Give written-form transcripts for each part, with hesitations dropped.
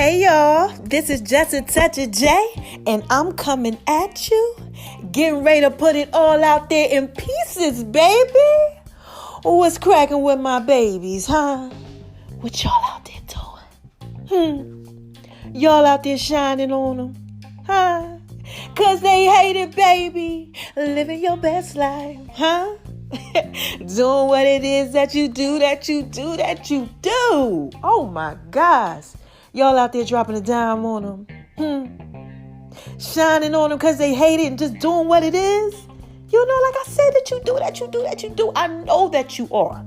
Hey y'all, this is Just a Touch of J, and I'm coming at you, getting ready to put it all out there in pieces, baby. What's cracking with my babies, huh? What y'all out there doing? Y'all out there shining on them, huh? Cause they hate it, baby. Living your best life, huh? Doing what it is that you do. Oh my gosh. Y'all out there dropping a dime on them. Shining on them because they hate it and just doing what it is. You know, like I said, that you do. I know that you are.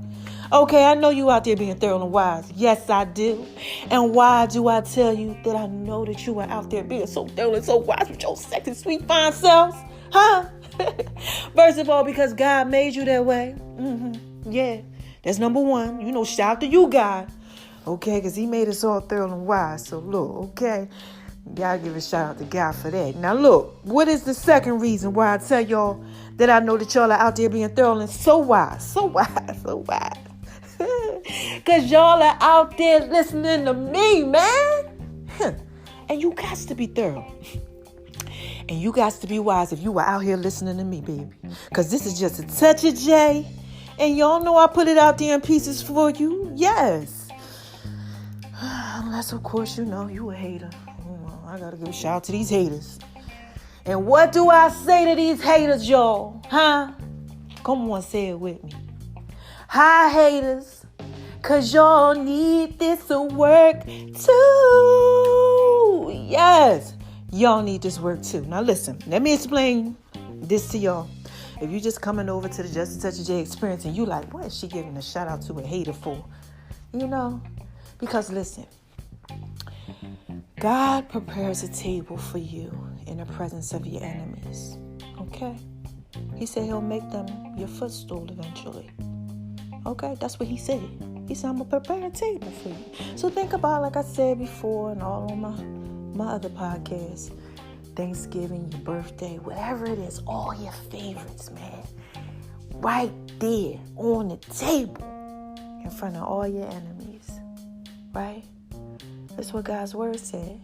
Okay, I know you out there being thorough and wise. Yes, I do. And why do I tell you that I know that you are out there being so thorough and so wise with your sexy, sweet, fine selves? Huh? First of all, because God made you that way. Yeah, that's number one. You know, shout out to you, God. Okay, because he made us all thorough and wise. So look, okay, gotta give a shout out to God for that. Now look, what is the second reason why I tell y'all that I know that y'all are out there being thorough and so wise? Because y'all are out there listening to me, man. And you got to be thorough. And you got to be wise if you are out here listening to me, baby. Because this is just a touch of J. And y'all know I put it out there in pieces for you. Yes. Unless, of course, you know, you a hater. I got to give a shout out to these haters. And what do I say to these haters, y'all? Huh? Come on, say it with me. Hi, haters. Because y'all need this to work too. Yes. Y'all need this work too. Now listen, let me explain this to y'all. If you just coming over to the Just a Touch of J experience and you like, what is she giving a shout out to a hater for? You know, because listen, God prepares a table for you in the presence of your enemies. Okay? He said he'll make them your footstool eventually. Okay? That's what he said. He said, I'm going to prepare a table for you. So think about, like I said before and all on my other podcasts, Thanksgiving, your birthday, whatever it is, all your favorites, man, right there on the table in front of all your enemies, right? That's what God's word said.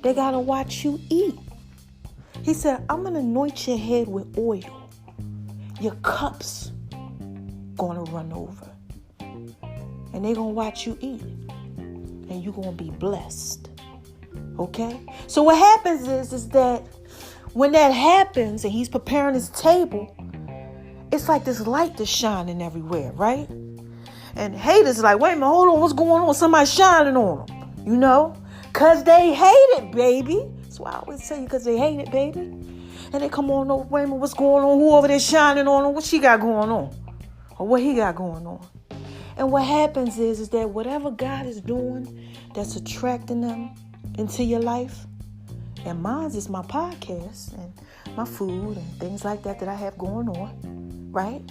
They got to watch you eat. He said, I'm going to anoint your head with oil. Your cups going to run over. And they're going to watch you eat. And you're going to be blessed. Okay? So what happens is that when that happens and he's preparing his table, it's like this light that's shining everywhere, right? And haters are like, wait a minute, hold on, what's going on? Somebody's shining on them, you know? Because they hate it, baby. That's why I always tell you, because they hate it, baby. And they come on over, wait a minute, what's going on? Who over there shining on them? What she got going on? Or what he got going on? And what happens is that whatever God is doing that's attracting them into your life, and mine is my podcast and my food and things like that I have going on, right?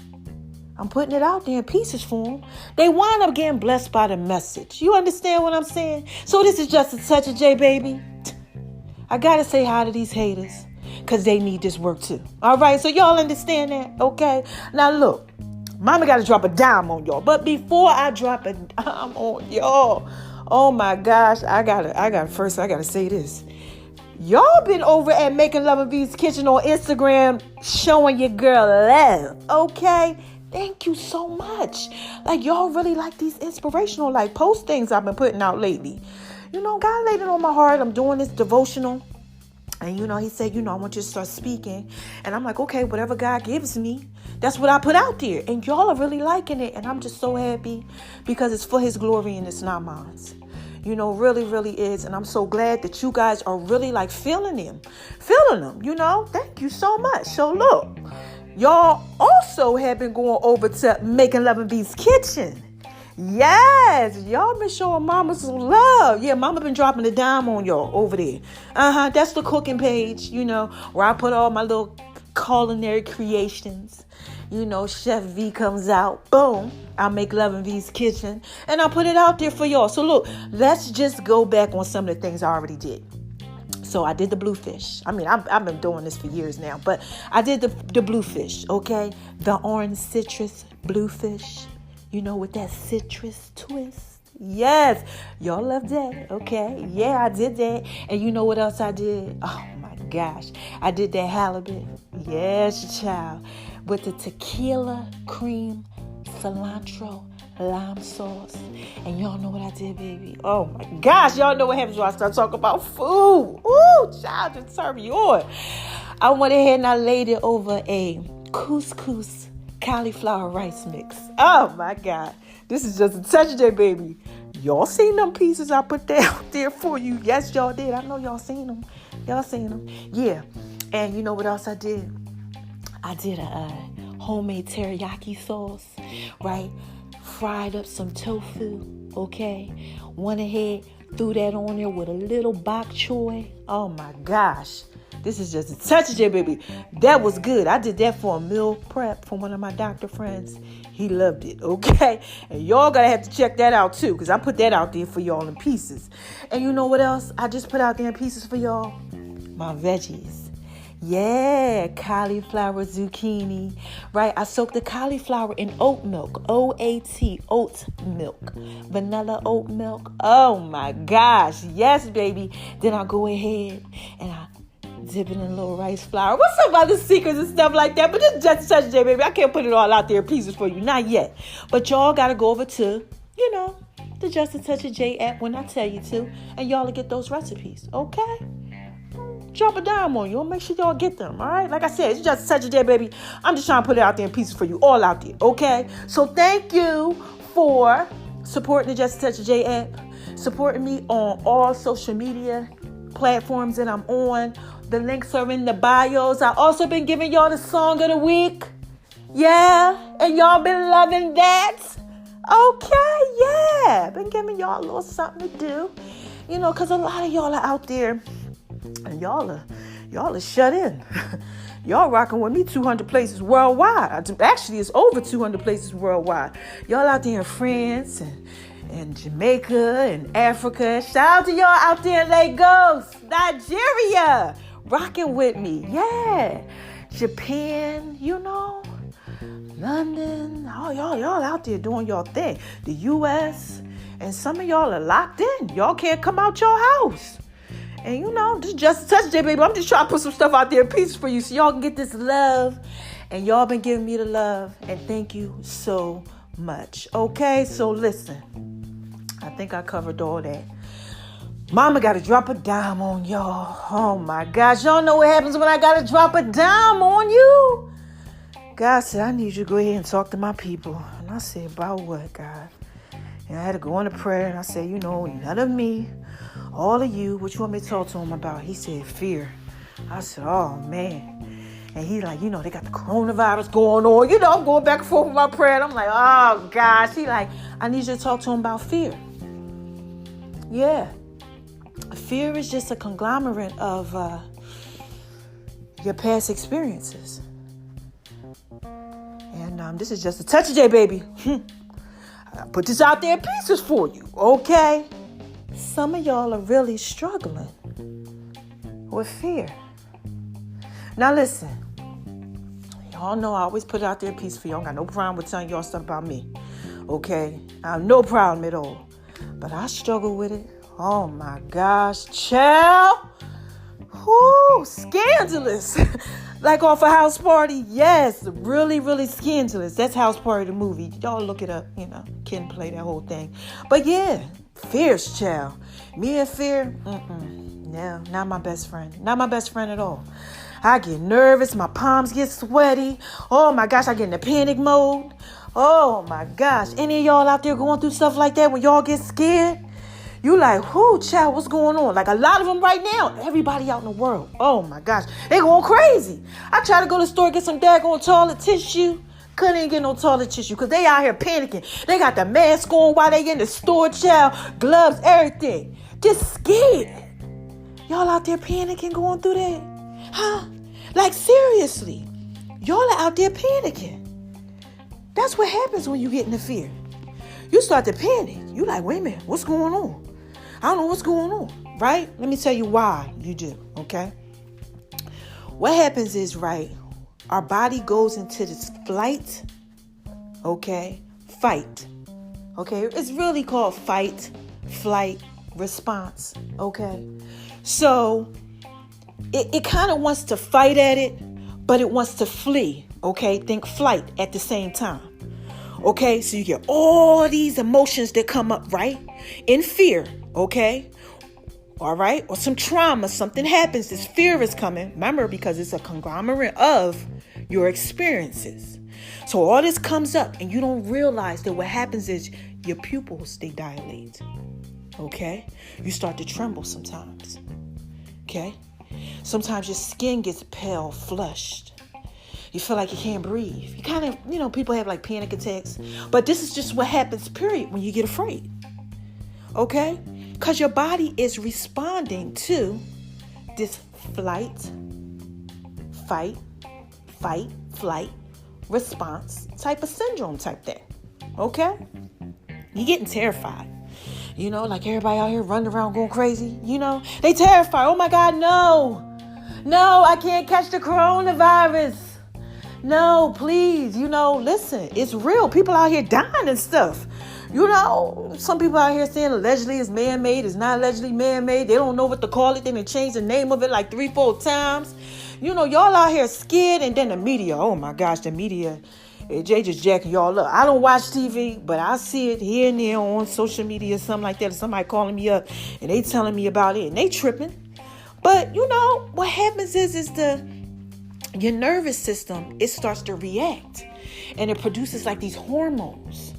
I'm putting it out there in pieces for them. They wind up getting blessed by the message. You understand what I'm saying? So this is Just a Touch of J, baby. I got to say hi to these haters because they need this work too. All right, so y'all understand that, okay? Now look, mama got to drop a dime on y'all. But before I drop a dime on y'all, oh my gosh, I gotta say this. Y'all been over at Making Love and V's Kitchen on Instagram showing your girl love, okay? Thank you so much. Like, y'all really like these inspirational, like, post things I've been putting out lately. You know, God laid it on my heart. I'm doing this devotional. And, you know, he said, you know, I want you to start speaking. And I'm like, okay, whatever God gives me, that's what I put out there. And y'all are really liking it. And I'm just so happy because it's for his glory and it's not mine. You know, really, really is. And I'm so glad that you guys are really like feeling them, you know. Thank you so much. So look, y'all also have been going over to Making Love and V's Kitchen. Yes, y'all been showing mama some love. Yeah, mama been dropping a dime on y'all over there. That's the cooking page, you know, where I put all my little culinary creations. You know, Chef V comes out, boom, I'll Make Love in V's Kitchen, and I'll put it out there for y'all. So look, let's just go back on some of the things I already did. So I did the bluefish. I mean, I've been doing this for years now, but I did the bluefish, okay? The orange citrus bluefish, you know, with that citrus twist. Yes. Y'all love that. Okay. Yeah, I did that. And you know what else I did? Oh my gosh. I did that halibut. Yes, child. With the tequila, cream, cilantro, lime sauce. And y'all know what I did, baby. Oh my gosh. Y'all know what happens when I start talking about food. Ooh, child, just serve you on. I went ahead and I laid it over a couscous cauliflower rice mix. Oh my God. This is just a touch of that, baby. Y'all seen them pieces I put out there for you. Yes, y'all did. I know y'all seen them. Y'all seen them. Yeah. And you know what else I did? I did a homemade teriyaki sauce, right? Fried up some tofu, okay? Went ahead, threw that on there with a little bok choy. Oh my gosh. This is just a touch of that, baby. That was good. I did that for a meal prep for one of my doctor friends. He loved it, okay? And y'all gotta have to check that out too, because I put that out there for y'all in pieces. And you know what else I just put out there in pieces for y'all? My veggies. Yeah, cauliflower, zucchini, right? I soaked the cauliflower in oat milk, OAT, oat milk, vanilla oat milk. Oh my gosh, yes, baby. Then I go ahead and I dip it in a little rice flour. What's some other secrets and stuff like that? But it's just such a day, baby. I can't put it all out there in pieces for you, not yet. But y'all gotta go over to, the Just a Touch of J app when I tell you to, and y'all will get those recipes, okay? Drop a dime on you. I'll make sure y'all get them, all right? Like I said, it's just such a day, baby. I'm just trying to put it out there in pieces for you, all out there, okay? So thank you for supporting the Just a Touch of J app, supporting me on all social media platforms that I'm on. The links are in the bios. I also been giving y'all the song of the week. Yeah, and y'all been loving that. Okay, yeah. Been giving y'all a little something to do. Because a lot of y'all are out there. And y'all are shut in. Y'all rocking with me 200 places worldwide. Actually, it's over 200 places worldwide. Y'all out there in France and Jamaica and Africa. Shout out to y'all out there in Lagos, Nigeria, rocking with me. Yeah. Japan, London. Oh, y'all out there doing y'all thing. The U.S. And some of y'all are locked in. Y'all can't come out your house. And this Just a Touch Day, baby. I'm just trying to put some stuff out there in pieces for you so y'all can get this love. And y'all been giving me the love. And thank you so much. Okay, so listen. I think I covered all that. Mama got to drop a dime on y'all. Oh, my gosh. Y'all know what happens when I got to drop a dime on you. God said, I need you to go ahead and talk to my people. And I said, about what, God? And I had to go into prayer. And I said, none of me. All of you, what you want me to talk to him about? He said, fear. I said, oh, man. And he's like, they got the coronavirus going on. I'm going back and forth with my prayer. And I'm like, oh, gosh. He like, I need you to talk to him about fear. Yeah. Fear is just a conglomerate of your past experiences. And this is just a touch of J, baby. I put this out there in pieces for you, okay? Some of y'all are really struggling with fear. Now listen, y'all know I always put it out there in pieces for y'all. I got no problem with telling y'all stuff about me, okay? I have no problem at all. But I struggle with it. Oh my gosh, child. Whoo, scandalous. Like off a House Party. Yes, really, really scandalous. That's House Party, the movie. Y'all look it up, Ken play that whole thing. But yeah, fierce, child. Me and fear, no, not my best friend. Not my best friend at all. I get nervous. My palms get sweaty. Oh my gosh, I get in a panic mode. Oh my gosh. Any of y'all out there going through stuff like that when y'all get scared? You like, whoo, child, what's going on? Like a lot of them right now. Everybody out in the world. Oh my gosh. They going crazy. I try to go to the store, get some daggone toilet tissue. Couldn't even get no toilet tissue because they out here panicking. They got the mask on while they in the store, child. Gloves, everything. Just scared. Y'all out there panicking, going through that? Huh? Like seriously. Y'all are out there panicking. That's what happens when you get into fear. You start to panic. You like, wait a minute, what's going on? I don't know what's going on, right? Let me tell you why you do, okay? What happens is, right, our body goes into this flight, okay, fight, Okay, it's really called fight, flight, response. Okay, so it kind of wants to fight at it, but it wants to flee. Okay, think flight at the same time. Okay, so you get all these emotions that come up, right? In fear, okay? All right, or some trauma, something happens, this fear is coming. Remember, because it's a conglomerate of your experiences. So all this comes up and you don't realize that what happens is your pupils, they dilate. Okay, you start to tremble sometimes. Okay, sometimes your skin gets pale, flushed. You feel like you can't breathe. You kind of, people have like panic attacks. But this is just what happens, period, when you get afraid. Okay? Because your body is responding to this flight, fight, flight, response type of syndrome type thing. Okay? You're getting terrified. Like everybody out here running around going crazy. They terrified. Oh my God, no. No, I can't catch the coronavirus. No, please, listen, it's real. People out here dying and stuff. Some people out here saying allegedly it's man-made. It's not allegedly man-made. They don't know what to call it. Then they change the name of it like 3-4 times. Y'all out here scared. And then the media, oh my gosh, the media, they just jacking y'all up. I don't watch TV, but I see it here and there on social media, something like that. Somebody calling me up and they telling me about it and they tripping. But what happens is your nervous system, it starts to react and it produces like these hormones.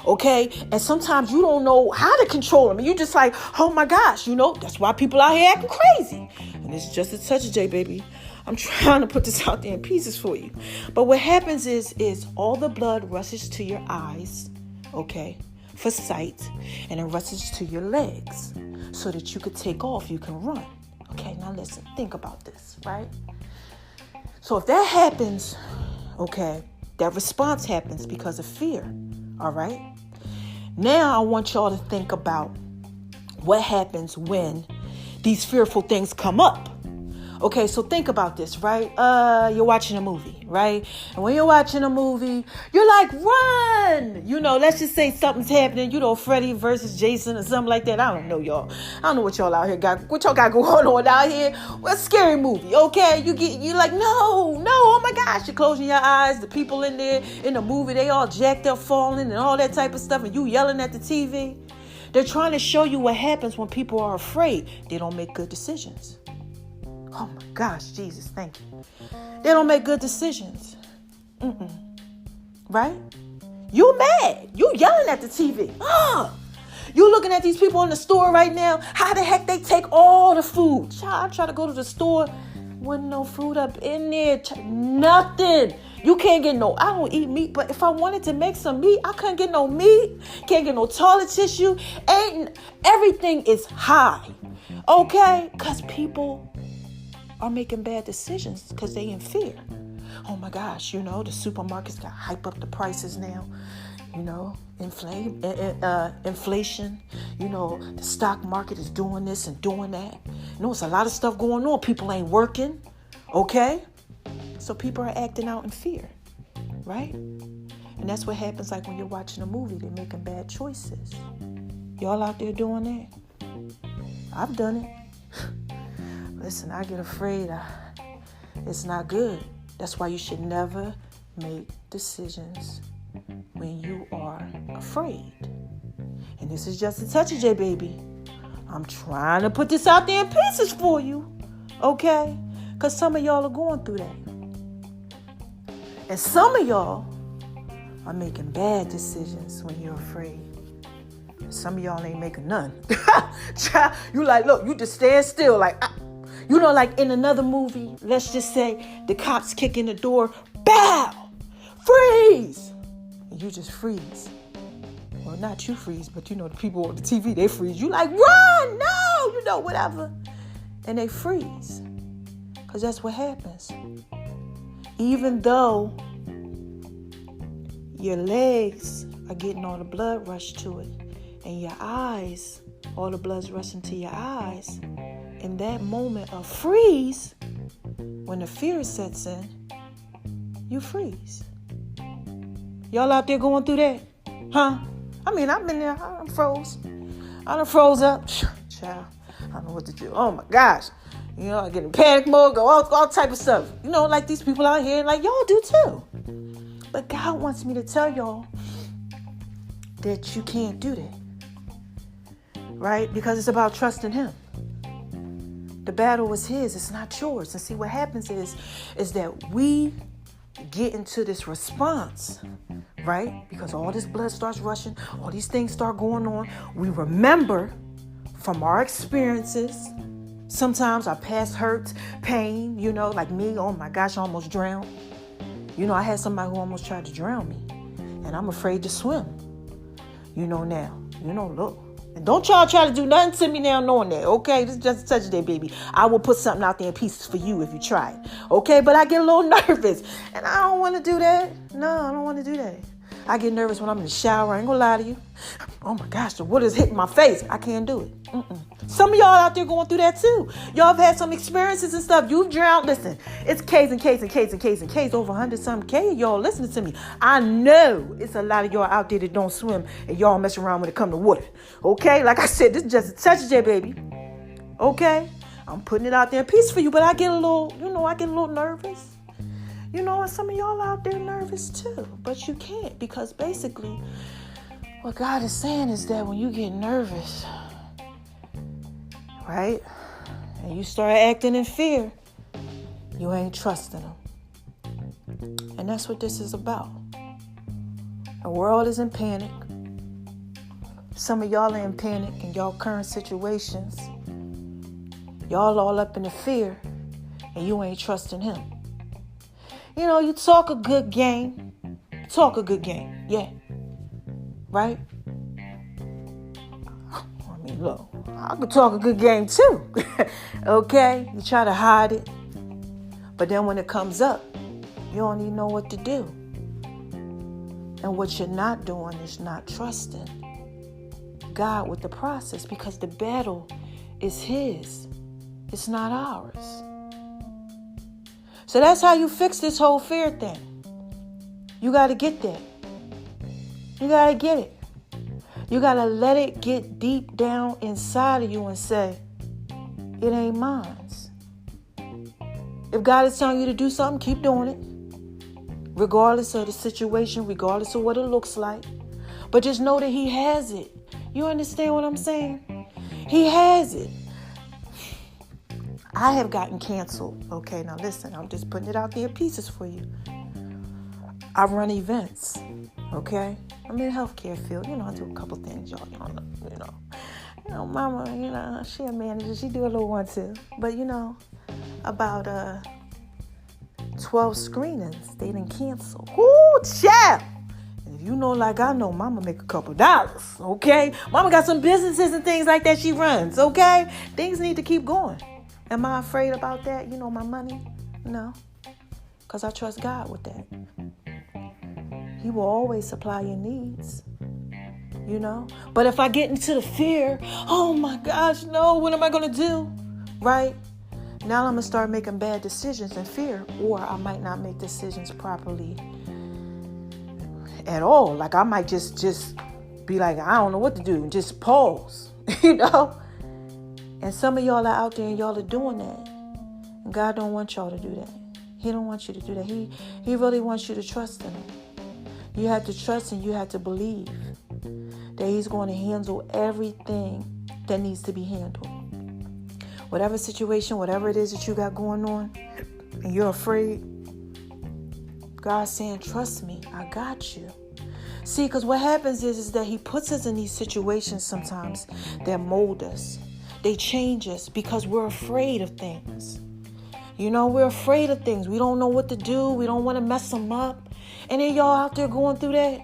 Okay. And sometimes you don't know how to control them. And you just like, oh my gosh, that's why people out here acting crazy. And it's just a touch of J, baby. I'm trying to put this out there in pieces for you. But what happens is all the blood rushes to your eyes, okay, for sight, and it rushes to your legs so that you could take off, you can run. Okay, now listen, think about this, right? So if that happens, okay, that response happens because of fear, all right? Now I want y'all to think about what happens when these fearful things come up. Okay, so think about this, right? You're watching a movie, right? And when you're watching a movie, you're like, run! Let's just say something's happening, Freddy versus Jason or something like that. I don't know, y'all. I don't know what y'all out here what y'all got going on out here. Well, a scary movie, okay? You're like, no, oh my gosh. You're closing your eyes. The people in there in the movie, they all jacked up, falling and all that type of stuff. And you yelling at the TV. They're trying to show you what happens when people are afraid. They don't make good decisions. Oh my gosh, Jesus, thank you. They don't make good decisions. Right? You mad. You yelling at the TV. You looking at these people in the store right now. How the heck they take all the food? Child, I try to go to the store. Wasn't no food up in there. Nothing. You can't get I don't eat meat, but if I wanted to make some meat, I couldn't get no meat. Can't get no toilet tissue. Everything is high. Okay? Because people are making bad decisions because they in fear. Oh my gosh, the supermarkets got hype up the prices now. Inflation. The stock market is doing this and doing that. It's a lot of stuff going on. People ain't working. Okay? So people are acting out in fear. Right? And that's what happens like when you're watching a movie. They're making bad choices. Y'all out there doing that? I've done it. Listen, I get afraid. It's not good. That's why you should never make decisions when you are afraid. And this is just a touch of J, baby. I'm trying to put this out there in pieces for you. Okay? Because some of y'all are going through that. And some of y'all are making bad decisions when you're afraid. Some of y'all ain't making none. You like, look, you just stand still like... like in another movie, let's just say the cops kick in the door, bow, freeze. And you just freeze. Well, not you freeze, but the people on the TV, they freeze. You like, run, no, whatever. And they freeze. Because that's what happens. Even though your legs are getting all the blood rushed to it, and your eyes, all the blood's rushing to your eyes, in that moment of freeze, when the fear sets in, you freeze. Y'all out there going through that? Huh? I mean, I've been there. I done froze up. Child, I don't know what to do. Oh my gosh. You know, I get in panic mode, go all type of stuff. You know, like these people out here, like y'all do too. But God wants me to tell y'all that you can't do that. Right? Because it's about trusting him. The battle is his. It's not yours. And see, what happens is that we get into this response, right? Because all this blood starts rushing, all these things start going on. We remember from our experiences, sometimes our past hurts, pain, you know, like me, oh my gosh, I almost drowned. You know, I had somebody who almost tried to drown me, and I'm afraid to swim. You know now, look. And don't y'all try to do nothing to me now knowing that, okay? This is just a touch of that, baby. I will put something out there in pieces for you if you try it, okay? But I get a little nervous, and I don't want to do that. No, I don't want to do that. I get nervous when I'm in the shower. I ain't gonna lie to you. Oh my gosh, the water's hitting my face. I can't do it. Some of y'all out there going through that too. Y'all have had some experiences and stuff. You've drowned. Listen, it's K's and K's and K's and K's and K's. Over 100-something K. Y'all listening to me. I know it's a lot of y'all out there that don't swim and y'all mess around when it come to water. Okay? Like I said, this is just a touch of that, baby. Okay? I'm putting it out there in peace for you, but I get a little nervous. You know, and some of y'all out there nervous too. But you can't, because basically what God is saying is that when you get nervous, right, and you start acting in fear, you ain't trusting him. And that's what this is about. The world is in panic. Some of y'all are in panic in y'all current situations. Y'all all up in the fear, and you ain't trusting him. You know, you talk a good game. Yeah. Right? I mean, look, I could talk a good game too. Okay? You try to hide it. But then when it comes up, you don't even know what to do. And what you're not doing is not trusting God with the process, because the battle is his. It's not ours. So that's how you fix this whole fear thing. You got to get that. You got to get it. You got to let it get deep down inside of you and say, it ain't mine. If God is telling you to do something, keep doing it. Regardless of the situation, regardless of what it looks like. But just know that he has it. You understand what I'm saying? He has it. I have gotten canceled. Okay, now listen, I'm just putting it out there in pieces for you. I run events. Okay? I'm in the healthcare field. You know, I do a couple things, y'all. You know, mama, she a manager. She do a little one too. But, about 12 screenings, they didn't cancel. Ooh, child! And if you know like I know, mama make a couple dollars, okay? Mama got some businesses and things like that she runs, okay? Things need to keep going. Am I afraid about that? My money? No. Because I trust God with that. He will always supply your needs. But if I get into the fear, oh my gosh, no, what am I going to do? Right? Now I'm going to start making bad decisions in fear, or I might not make decisions properly at all. Like I might just be like, I don't know what to do, and just pause, And some of y'all are out there and y'all are doing that. And God don't want y'all to do that. He don't want you to do that. He really wants you to trust in him. You have to trust and you have to believe that he's going to handle everything that needs to be handled. Whatever situation, whatever it is that you got going on, and you're afraid, God's saying, trust me, I got you. See, because what happens is that he puts us in these situations sometimes that mold us. They change us because we're afraid of things. We're afraid of things. We don't know what to do. We don't want to mess them up. And then y'all out there going through that.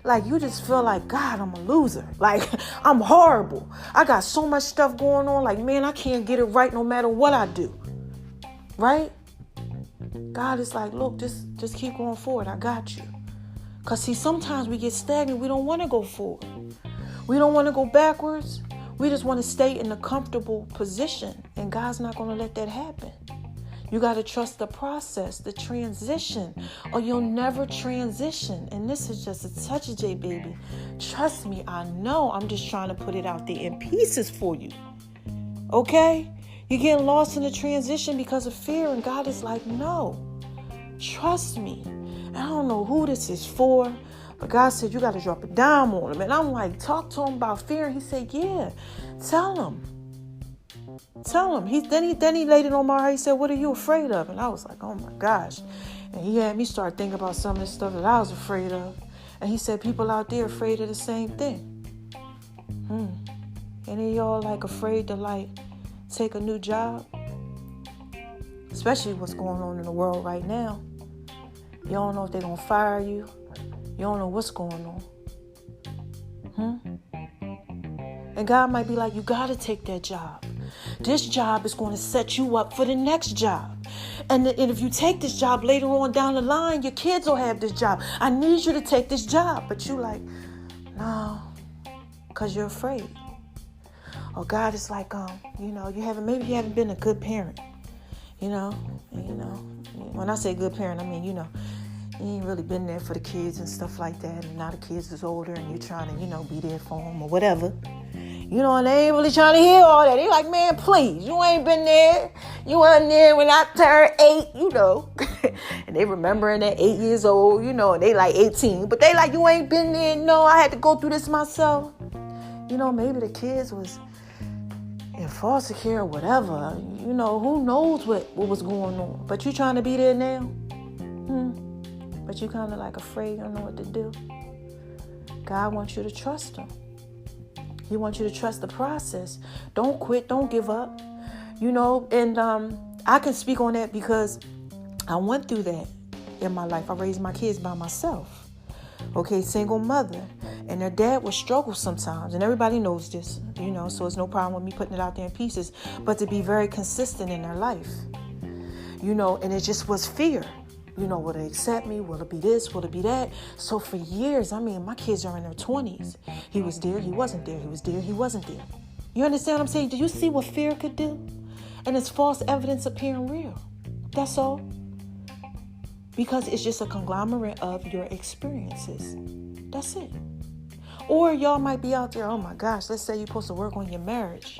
Like, you just feel like, God, I'm a loser. Like, I'm horrible. I got so much stuff going on. Like, man, I can't get it right no matter what I do. Right? God is like, look, just keep going forward. I got you. Because, see, sometimes we get stagnant. We don't want to go forward. We don't want to go backwards. We just want to stay in a comfortable position. And God's not going to let that happen. You got to trust the process, the transition, or you'll never transition. And this is just a touch of J, baby. Trust me, I know. I'm just trying to put it out there in pieces for you. Okay? You're getting lost in the transition because of fear. And God is like, no, trust me. And I don't know who this is for, but God said, you got to drop a dime on him. And I'm like, talk to him about fear. And he said, yeah, tell him. Tell him. Then he laid it on my heart. He said, what are you afraid of? And I was like, oh my gosh. And he had me start thinking about some of the stuff that I was afraid of. And he said, people out there afraid of the same thing. Any of y'all like afraid to like take a new job? Especially what's going on in the world right now. You don't know if they're going to fire you. You don't know what's going on. And God might be like, you got to take that job. This job is going to set you up for the next job. And if you take this job later on down the line, your kids will have this job. I need you to take this job. But you like, no, because you're afraid. Or God is like, maybe you haven't been a good parent. When I say good parent, I mean, you ain't really been there for the kids and stuff like that. And now the kids is older and you're trying to, be there for them or whatever. And they ain't really trying to hear all that. They like, man, please, you ain't been there. You weren't there when I turned 8, And they remembering that 8 years old, and they like 18. But they like, you ain't been there. No, I had to go through this myself. Maybe the kids was in foster care or whatever. Who knows what was going on. But you trying to be there now? But you kind of like afraid, you don't know what to do. God wants you to trust him. He wants you to trust the process. Don't quit. Don't give up. And I can speak on that because I went through that in my life. I raised my kids by myself. Okay, single mother. And their dad would struggle sometimes. And everybody knows this, so it's no problem with me putting it out there in pieces. But to be very consistent in their life, and it just was fear. Will they accept me? Will it be this? Will it be that? So for years, my kids are in their 20s. He was there. He wasn't there. He was there. He wasn't there. You understand what I'm saying? Do you see what fear could do? And it's false evidence appearing real. That's all. Because it's just a conglomerate of your experiences. That's it. Or y'all might be out there, oh my gosh, let's say you're supposed to work on your marriage.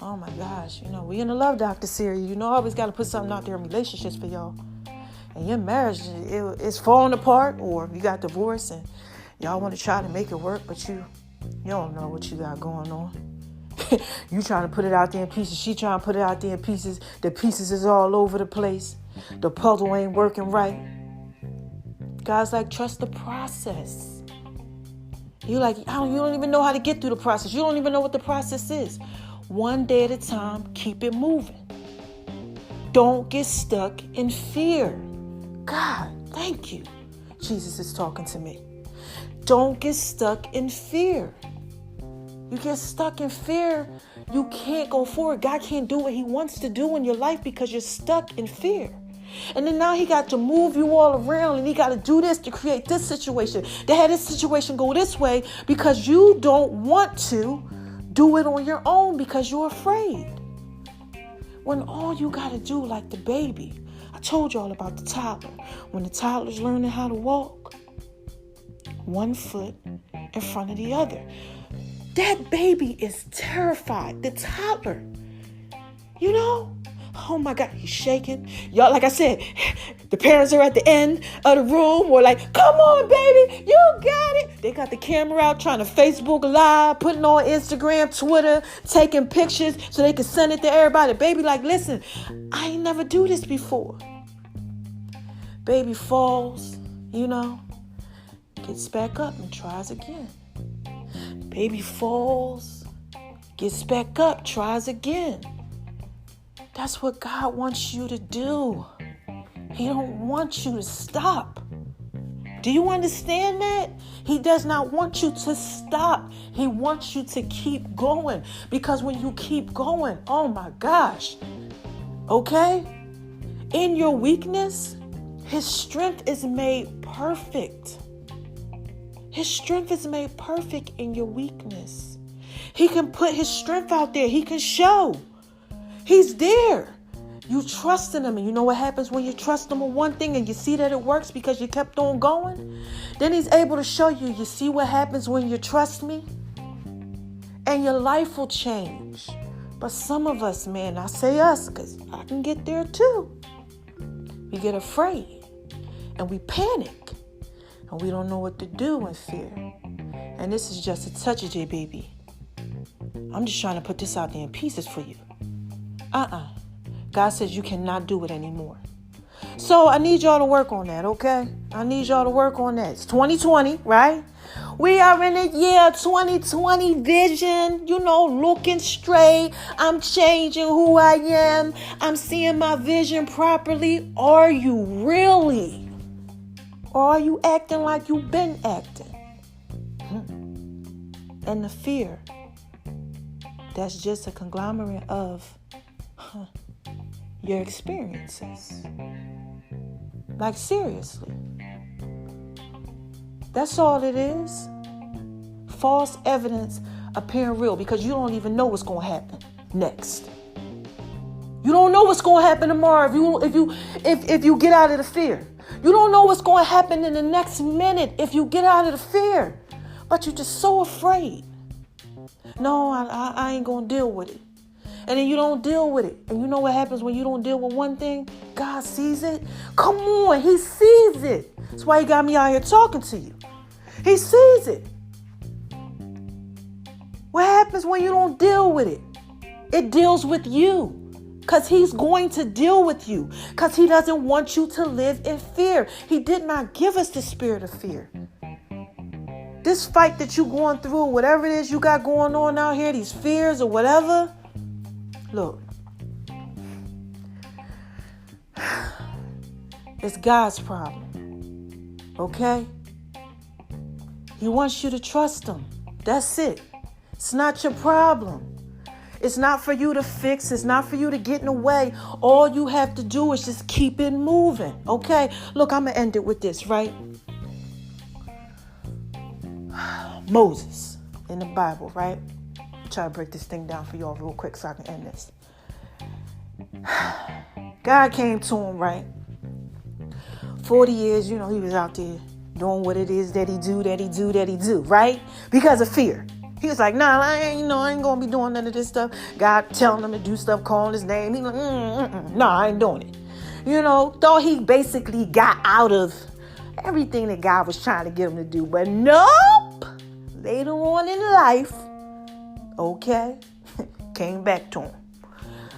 Oh my gosh, we in the Love Doctor series. I always got to put something out there in relationships for y'all. And your marriage is falling apart, or you got divorced and y'all want to try to make it work, but you don't know what you got going on. You trying to put it out there in pieces. She trying to put it out there in pieces. The pieces is all over the place. The puzzle ain't working right. God's like, trust the process. You like, you don't even know how to get through the process. You don't even know what the process is. One day at a time, keep it moving. Don't get stuck in fear. God, thank you. Jesus is talking to me. Don't get stuck in fear. You get stuck in fear, you can't go forward. God can't do what he wants to do in your life because you're stuck in fear. And then now he got to move you all around and he got to do this to create this situation. They had this situation go this way because you don't want to do it on your own because you're afraid. When all you got to do, like the baby, I told y'all about the toddler. When the toddler's learning how to walk, one foot in front of the other. That baby is terrified. The toddler, oh my God, he's shaking. Y'all, like I said, the parents are at the end of the room. We're like, come on, baby, you got it. They got the camera out trying to Facebook Live, putting on Instagram, Twitter, taking pictures so they can send it to everybody. Baby like, listen, I ain't never do this before. Baby falls, gets back up and tries again. Baby falls, gets back up, tries again. That's what God wants you to do. He don't want you to stop. Do you understand that? He does not want you to stop. He wants you to keep going. Because when you keep going, oh my gosh, okay? In your weakness, his strength is made perfect. His strength is made perfect in your weakness. He can put his strength out there. He can show. He's there. You trusting him, and you know what happens when you trust him with one thing and you see that it works because you kept on going? Then he's able to show you, you see what happens when you trust me? And your life will change. But some of us, man, I say us because I can get there too. We get afraid and we panic and we don't know what to do in fear. And this is just a touch of it, baby. I'm just trying to put this out there in pieces for you. God says you cannot do it anymore. So I need y'all to work on that, okay? I need y'all to work on that. It's 2020, right? We are in the year 2020 vision, looking straight. I'm changing who I am. I'm seeing my vision properly. Are you really? Or are you acting like you've been acting? And the fear, that's just a conglomerate of your experiences. Like, seriously. That's all it is. False evidence appearing real because you don't even know what's going to happen next. You don't know what's going to happen tomorrow if you get out of the fear. You don't know what's going to happen in the next minute if you get out of the fear. But you're just so afraid. No, I ain't going to deal with it. And then you don't deal with it. And you know what happens when you don't deal with one thing? God sees it. Come on, he sees it. That's why he got me out here talking to you. He sees it. What happens when you don't deal with it? It deals with you. Because he's going to deal with you. Because he doesn't want you to live in fear. He did not give us the spirit of fear. This fight that you're going through, whatever it is you got going on out here, these fears or whatever, look, it's God's problem, okay? He wants you to trust him. That's it. It's not your problem. It's not for you to fix. It's not for you to get in the way. All you have to do is just keep it moving, okay? Look, I'm going to end it with this, right? Moses in the Bible, right? Try to break this thing down for y'all real quick so I can end this. God came to him, right? 40 years, he was out there doing what it is that he do, right? Because of fear. He was like, nah, I ain't going to be doing none of this stuff. God telling him to do stuff, calling his name. He like, nah, I ain't doing it. Thought he basically got out of everything that God was trying to get him to do. But nope. Later on in life, okay, came back to him.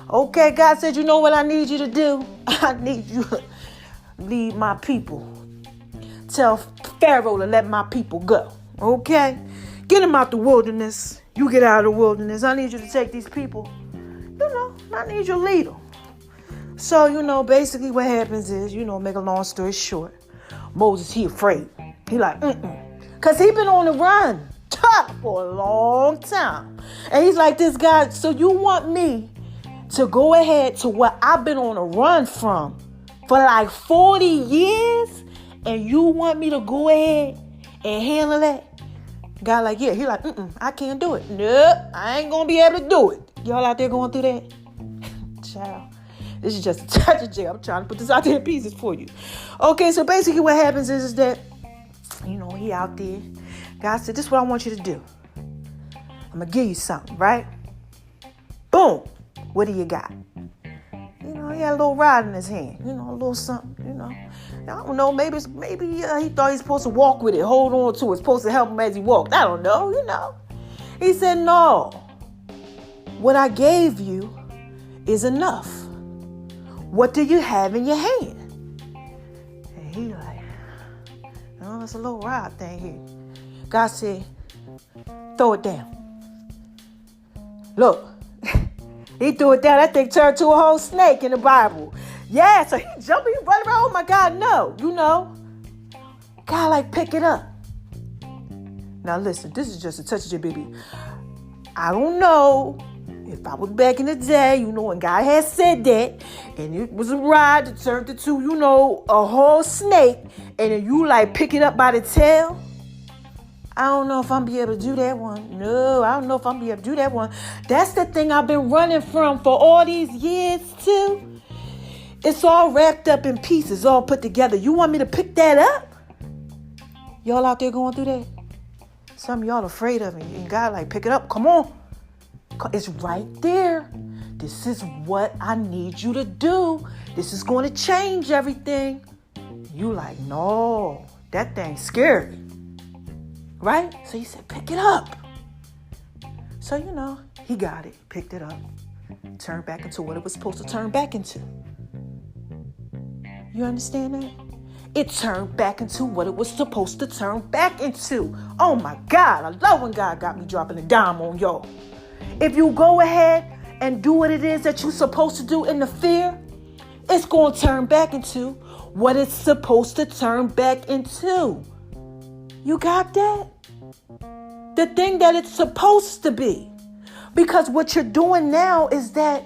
Okay, God said, you know what I need you to do? I need you to lead my people. Tell Pharaoh to let my people go. Okay? Get them out the wilderness. You get out of the wilderness. I need you to take these people. I need you to lead them. So, basically what happens is, make a long story short. Moses, he afraid. He like, Because he been on the run for a long time. And he's like, this guy, so you want me to go ahead to what I've been on a run from for like 40 years? And you want me to go ahead and handle that? God like, yeah. He like, I can't do it. Nope, I ain't going to be able to do it. Y'all out there going through that? Child. This is just a touch of jail. I'm trying to put this out there in pieces for you. Okay, so basically what happens is that, he out there. God said, this is what I want you to do. I'm going to give you something, right? Boom. What do you got? He had a little rod in his hand. A little something, I don't know. Maybe he thought he's supposed to walk with it, hold on to it. It's supposed to help him as he walked. I don't know, He said, no. What I gave you is enough. What do you have in your hand? And he like, it's a little rod thing here. God said, throw it down. Look, he threw it down. That thing turned to a whole snake in the Bible. Yeah, so he jumping, he running around. Oh my God, no. God like, pick it up. Now listen, this is just a touch of your baby. I don't know if I was back in the day, and God had said that, and it was a rod that turned into, a whole snake, and then you like pick it up by the tail. I don't know if I'm be able to do that one. No, I don't know if I'm be able to do that one. That's the thing I've been running from for all these years too. It's all wrapped up in pieces, all put together. You want me to pick that up? Y'all out there going through that? Some of y'all afraid of it. And God like, pick it up. Come on. It's right there. This is what I need you to do. This is going to change everything. You like, no, that thing's scary. Right? So he said, pick it up. So, he got it, picked it up, turned back into what it was supposed to turn back into. You understand that? It turned back into what it was supposed to turn back into. Oh my God, I love when God got me dropping a dime on y'all. If you go ahead and do what it is that you're supposed to do in the fear, it's going to turn back into what it's supposed to turn back into. You got that? The thing that it's supposed to be. Because what you're doing now is that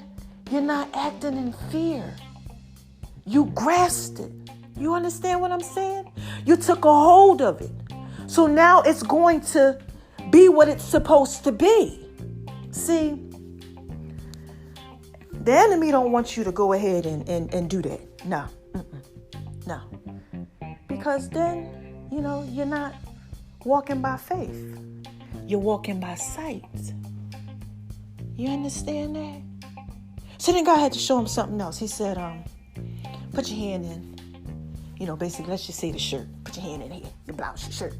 you're not acting in fear. You grasped it. You understand what I'm saying? You took a hold of it. So now it's going to be what it's supposed to be. See, the enemy don't want you to go ahead and do that. No. No. Because then, you're not walking by faith. You're walking by sight. You understand that? So then God had to show him something else. He said, put your hand in, basically, let's just say the shirt. Put your hand in here, your blouse, your shirt,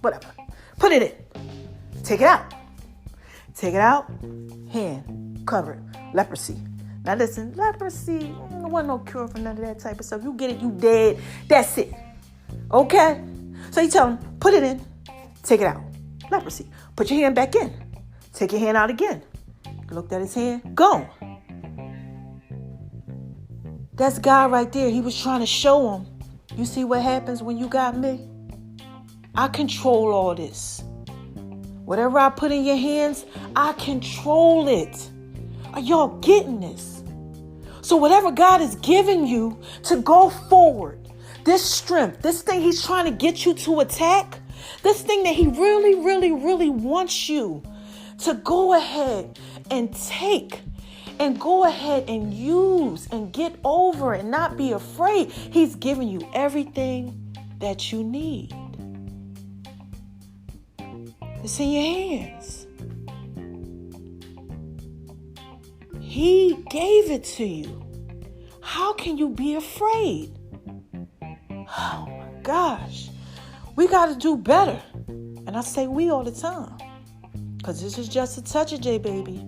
whatever. Put it in. Take it out. Take it out. Hand covered. Leprosy. Now listen, leprosy, there wasn't no cure for none of that type of stuff. You get it, you dead. That's it. Okay? So you tell him, put it in. Take it out. Leprosy. Put your hand back in. Take your hand out again. Looked at his hand. Gone. That's God right there. He was trying to show him. You see what happens when you got me? I control all this. Whatever I put in your hands, I control it. Are y'all getting this? So whatever God is giving you to go forward, this strength, this thing he's trying to get you to attack, this thing that he really, really, really wants you to go ahead and take and go ahead and use and get over and not be afraid. He's giving you everything that you need. It's in your hands. He gave it to you. How can you be afraid? Oh my gosh. We got to do better. And I say we all the time. Because this is just a touch of J, baby.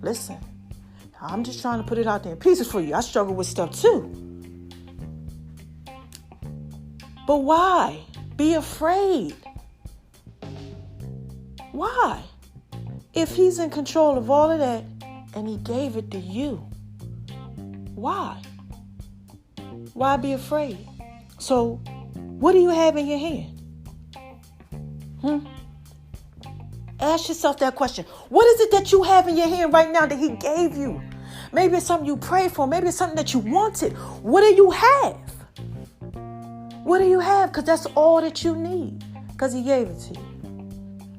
Listen, I'm just trying to put it out there in pieces for you. I struggle with stuff too. But why be afraid? Why? If he's in control of all of that and he gave it to you, why? Why be afraid? So, what do you have in your hand? Ask yourself that question. What is it that you have in your hand right now that he gave you? Maybe it's something you prayed for. Maybe it's something that you wanted. What do you have? What do you have? Because that's all that you need. Because he gave it to you.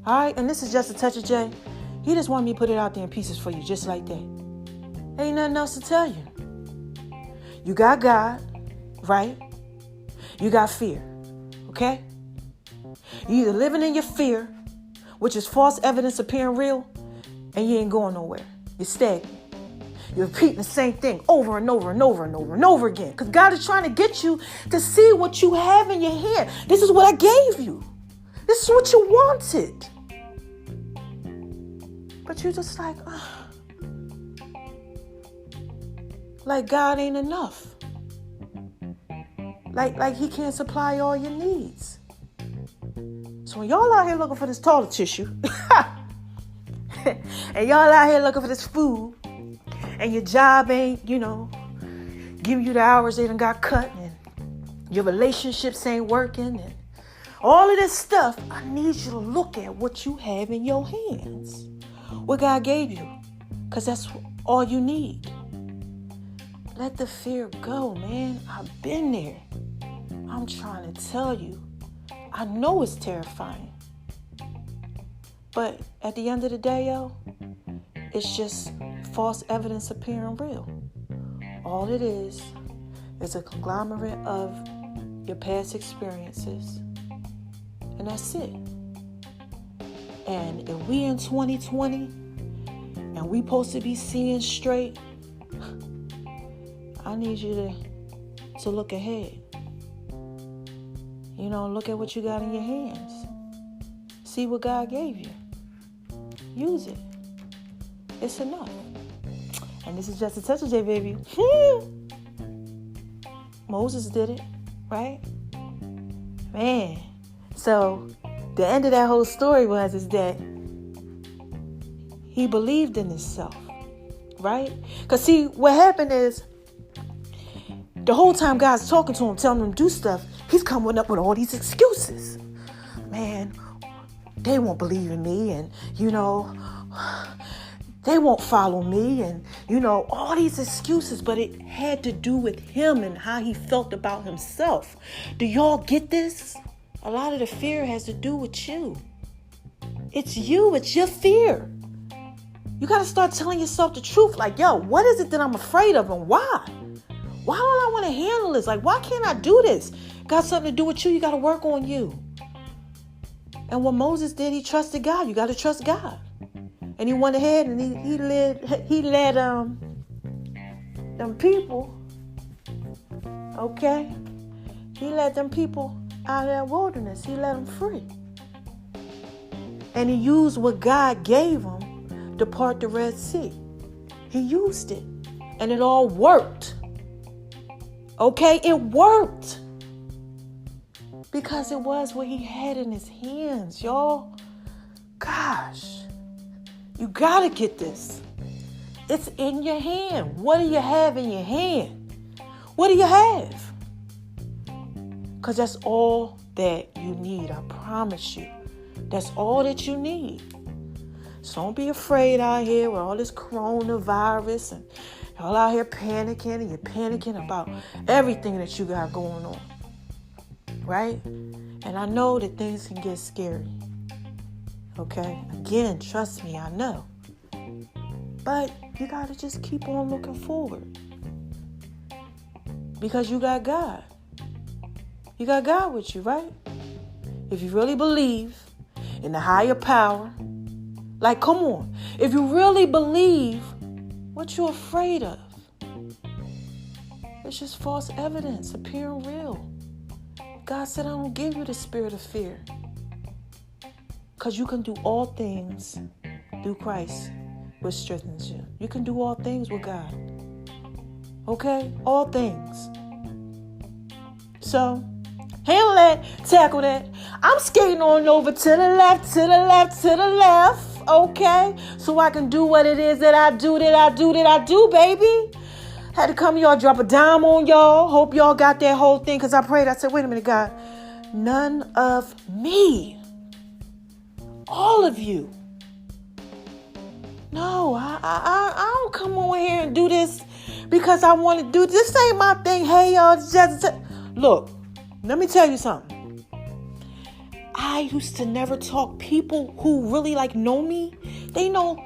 All right? And this is just a touch of J. He just wanted me to put it out there in pieces for you, just like that. Ain't nothing else to tell you. You got God, right? You got fear, okay? You either living in your fear, which is false evidence appearing real, and you ain't going nowhere. You're stagnant. You're repeating the same thing over and over and over and over and over again. Because God is trying to get you to see what you have in your hand. This is what I gave you. This is what you wanted. But you're just like, like God ain't enough. Like he can't supply all your needs. So when y'all out here looking for this toilet tissue, and y'all out here looking for this food, and your job ain't, giving you the hours they done got cut, and your relationships ain't working, and all of this stuff, I need you to look at what you have in your hands. What God gave you. Because that's all you need. Let the fear go, man. I've been there. I'm trying to tell you. I know it's terrifying. But at the end of the day, yo, it's just false evidence appearing real. All it is It's a conglomerate of your past experiences. And that's it. And if we in 2020 and we supposed to be seeing straight, I need you to look ahead. Look at what you got in your hands. See what God gave you. Use it. It's enough. And this is just a touch of J, baby. Moses did it, right? Man. So the end of that whole story is that he believed in himself, right? Because see, what happened is the whole time God's talking to him, telling him to do stuff, he's coming up with all these excuses. Man, they won't believe in me, and they won't follow me, and all these excuses. But it had to do with him and how he felt about himself. Do y'all get this? A lot of the fear has to do with you. It's you. It's your fear. You got to start telling yourself the truth. Like, yo, what is it that I'm afraid of, and why? Why don't I want to handle this? Like, why can't I do this? Got something to do with you. You got to work on you. And what Moses did, he trusted God. You got to trust God. And he went ahead and he led them people. Okay, he led them people out of that wilderness. He let them free. And he used what God gave him to part the Red Sea. He used it. And it all worked. Okay, it worked. Because it was what he had in his hands, y'all. Gosh, you got to get this. It's in your hand. What do you have in your hand? What do you have? Because that's all that you need. I promise you. That's all that you need. So don't be afraid out here with all this coronavirus and y'all out here panicking, and you're panicking about everything that you got going on. Right? And I know that things can get scary. Okay? Again, trust me, I know. But you got to just keep on looking forward. Because you got God. You got God with you, right? If you really believe in the higher power, like, come on. If you really believe, what you afraid of? It's just false evidence appearing real. God said, I don't give you the spirit of fear. Because you can do all things through Christ, which strengthens you. You can do all things with God. Okay? All things. So, handle that, tackle that. I'm skating on over to the left, to the left, to the left. Okay? So I can do what it is that I do, baby. Had to come y'all, drop a dime on y'all. Hope y'all got that whole thing. Because I prayed, I said, wait a minute, God. None of me. All of you. No, I don't come over here and do this because I want to do this. Ain't my thing. Hey, y'all. Look, let me tell you something. I used to never talk. People who really know me, they know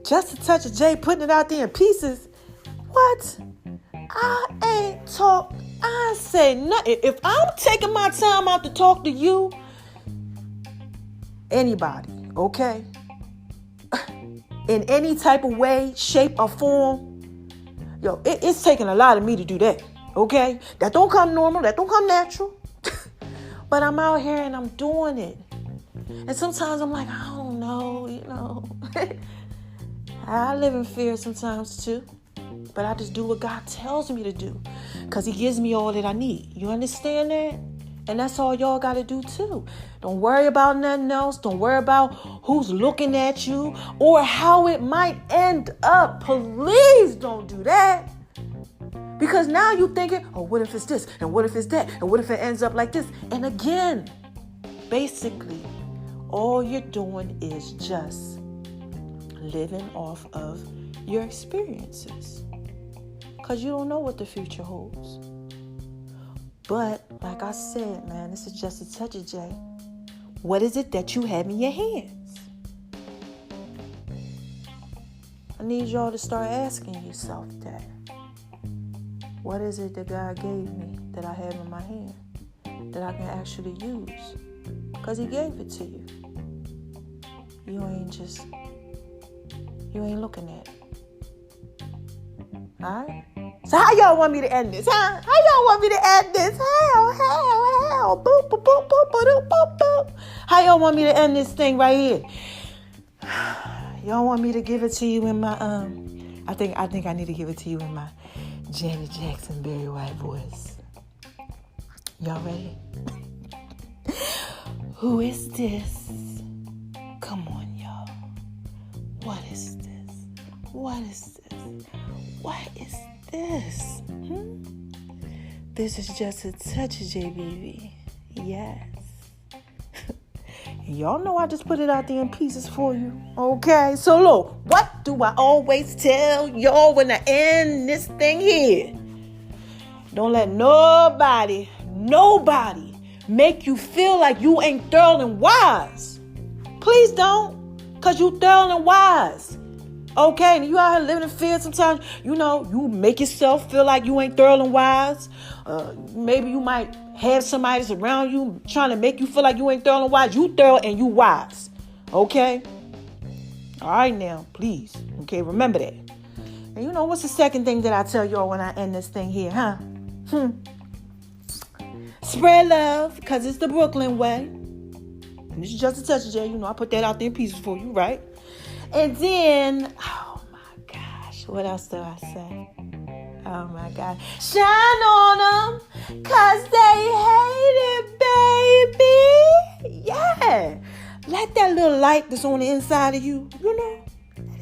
just a touch of J, putting it out there in pieces. What? I ain't talk. I say nothing. If I'm taking my time out to talk to you, anybody, okay? In any type of way, shape, or form, yo, it's taking a lot of me to do that, okay? That don't come normal. That don't come natural. But I'm out here and I'm doing it. And sometimes I'm like, I don't know, I live in fear sometimes too. But I just do what God tells me to do. Because he gives me all that I need. You understand that? And that's all y'all got to do too. Don't worry about nothing else. Don't worry about who's looking at you or how it might end up. Please don't do that. Because now you're thinking, oh, what if it's this? And what if it's that? And what if it ends up like this? And again, basically, all you're doing is just living off of your experiences. Because you don't know what the future holds. But, like I said, man, this is just a touch of J. What is it that you have in your hands? I need y'all to start asking yourself that. What is it that God gave me that I have in my hand that I can actually use? Because he gave it to you. You ain't looking at it. Alright? So how y'all want me to end this, huh? How y'all want me to end this? Hell. Boop, boop, boop, boop, boop, boop, boop. How y'all want me to end this thing right here? Y'all want me to give it to you in my, I think I need to give it to you in my Janet Jackson, Barry White voice. Y'all ready? Who is this? Come on, y'all. What is this? What is this? What is this? This is just a touch of JBB. Yes. Y'all know I just put it out there in pieces for you. Okay? So look, what do I always tell y'all when I end this thing here? Don't let nobody make you feel like you ain't thorough and wise. Please don't. Because you thorough and wise. Okay? And you out here living in fear sometimes. You make yourself feel like you ain't thorough and wise. Maybe you might have somebody that's around you trying to make you feel like you ain't thorough and wise. You thorough and you wise. Okay? All right now, please. Okay, remember that. And what's the second thing that I tell y'all when I end this thing here, huh? Spread love, because it's the Brooklyn way. And this is just a touch of J. I put that out there in pieces for you, right? And then, oh my gosh, what else do I say? Oh my God. Shine on them, because they hate it, baby. Yeah. Let that little light that's on the inside of you, let it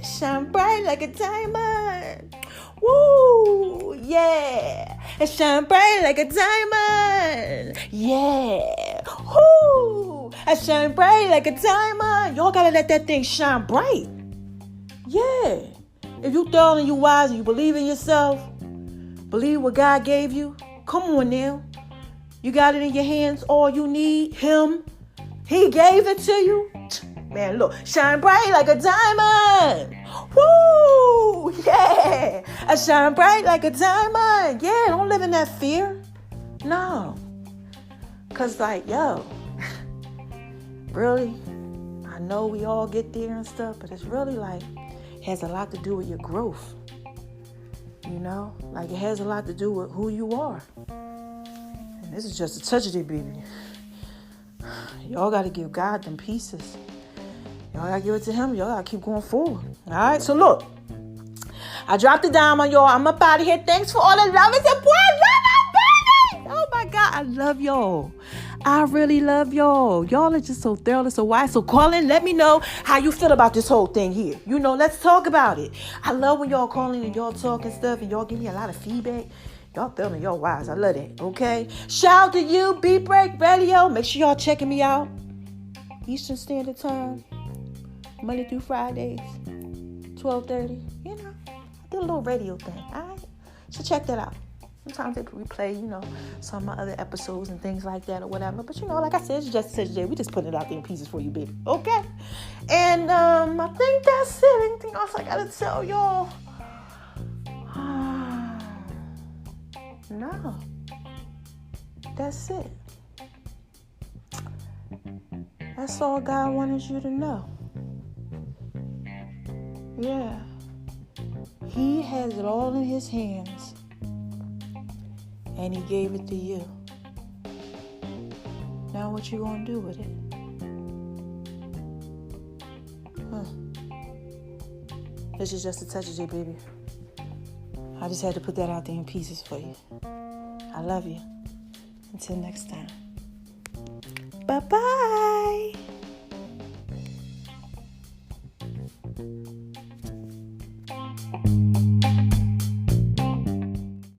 shine bright like a diamond. Woo, yeah. And shine bright like a diamond. Yeah. Woo. And shine bright like a diamond. Y'all gotta let that thing shine bright. Yeah. If you thorough and you wise and you believe in yourself, believe what God gave you, come on now. You got it in your hands, all you need, him. He gave it to you. Man, look, shine bright like a diamond. Woo! Yeah. I shine bright like a diamond. Yeah, don't live in that fear. No. Because, really, I know we all get there and stuff, but it's really has a lot to do with your growth. It has a lot to do with who you are. And this is just a touch of it, baby. Y'all got to give God them pieces. Y'all got to give it to him. Y'all got to keep going forward. All right? So, look. I dropped the dime on y'all. I'm up out of here. Thanks for all the love and support. Oh, my God. I love y'all. I really love y'all. Y'all are just so thorough and so wise. So, call in. Let me know how you feel about this whole thing here. Let's talk about it. I love when y'all call in and y'all talk and stuff. And y'all give me a lot of feedback. Y'all thorough and y'all wise. I love that. Okay? Shout out to you, Beat Break Radio. Make sure y'all checking me out. Eastern Standard Time. Monday through Fridays. 12:30. I do a little radio thing. All right? So check that out. Sometimes they replay, some of my other episodes and things like that or whatever. But, like I said, it's just such a day. We just put it out there in pieces for you, baby. Okay? And I think that's it. Anything else I got to tell y'all? No. That's it. That's all God wanted you to know. Yeah. He has it all in his hands. And he gave it to you. Now what you gonna do with it? This is just a touch of J, baby. I just had to put that out there in pieces for you. I love you. Until next time. Bye-bye.